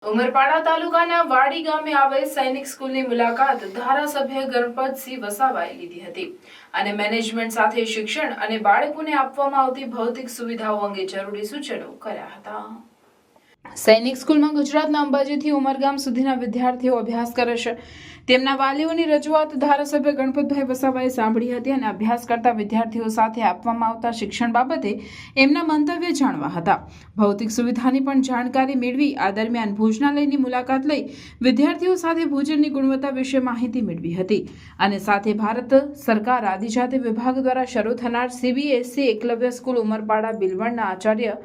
ઉમરપાડા તાલુકાના વાડી ગામે આવેલ સૈનિક સ્કૂલની મુલાકાત ધારાસભ્ય ગણપતસિંહ વસાવાએ લીધી હતી અને મેનેજમેન્ટ સાથે શિક્ષણ અને બાળકોને આપવામાં આવતી ભૌતિક સુવિધાઓ અંગે જરૂરી સૂચનો કર્યા હતા। સૈનિક સ્કૂલમાં ગુજરાતના અંબાજીથી ઉમરગામ સુધીના વિદ્યાર્થીઓ અભ્યાસ કરે છે। તેમના વાલીઓની રજૂઆત ધારાસભ્ય ગણપતભાઈ વસાવાએ સાંભળી હતી અને અભ્યાસ કરતા વિદ્યાર્થીઓ સાથે આપવામાં આવતા શિક્ષણ બાબતે એમના મંતવ્ય જાણવા હતા। ભૌતિક સુવિધાની પણ જાણકારી મેળવી આ દરમિયાન ભોજનાલયની મુલાકાત લઈ વિદ્યાર્થીઓ સાથે ભોજનની ગુણવત્તા વિશે માહિતી મેળવી હતી અને સાથે ભારત સરકાર આદિજાતિ વિભાગ દ્વારા શરૂ થનાર CBSE એકલવ્ય સ્કૂલ ઉમરપાડા બિલવણના આચાર્ય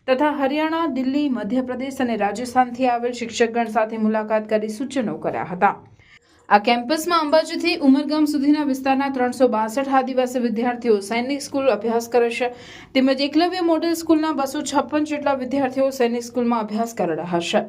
તથા હરિયાણા, દિલ્હી, મધ્યપ્રદેશ અને રાજસ્થાનથી આવેલ શિક્ષકગણ સાથે મુલાકાત કરી સૂચનો કર્યા હતા। આ કેમ્પસમાં અંબાજીથી ઉમરગામ સુધીના વિસ્તારના 362 આદિવાસી વિદ્યાર્થીઓ સૈનિક સ્કૂલ અભ્યાસ કરે છે તેમજ એકલવ્ય મોડેલ સ્કૂલના 256 જેટલા વિદ્યાર્થીઓ સૈનિક સ્કૂલમાં અભ્યાસ કરી રહ્યા છે।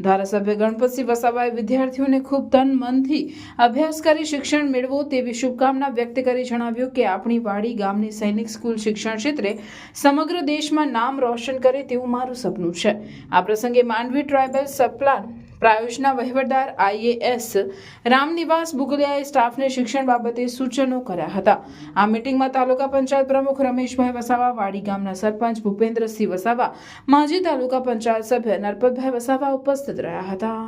ધારાસભ્ય ગણપતસિંહ વસાવાએ વિદ્યાર્થીઓને ખૂબ તન મનથી અભ્યાસ કરી શિક્ષણ મેળવો તેવી શુભકામના વ્યક્ત કરી જણાવ્યું કે આપણી વાડી ગામની સૈનિક સ્કૂલ શિક્ષણ ક્ષેત્રે સમગ્ર દેશમાં નામ રોશન કરે તેવું મારું સપનું છે। આ પ્રસંગે માંડવી ટ્રાયબલ સબપ્લાન પ્રાયોજના વહીવટદાર IAS રામનિવાસ બુગલિયાએ સ્ટાફને શિક્ષણ બાબતે સૂચનો કર્યા હતા। આ મીટિંગમાં તાલુકા પંચાયત પ્રમુખ રમેશભાઈ વસાવા, વાડી ગામના સરપંચ ભૂપેન્દ્રસિંહ વસાવા, માજી તાલુકા પંચાયત સભ્ય નરપતભાઈ વસાવા ઉપસ્થિત રહ્યા હતા।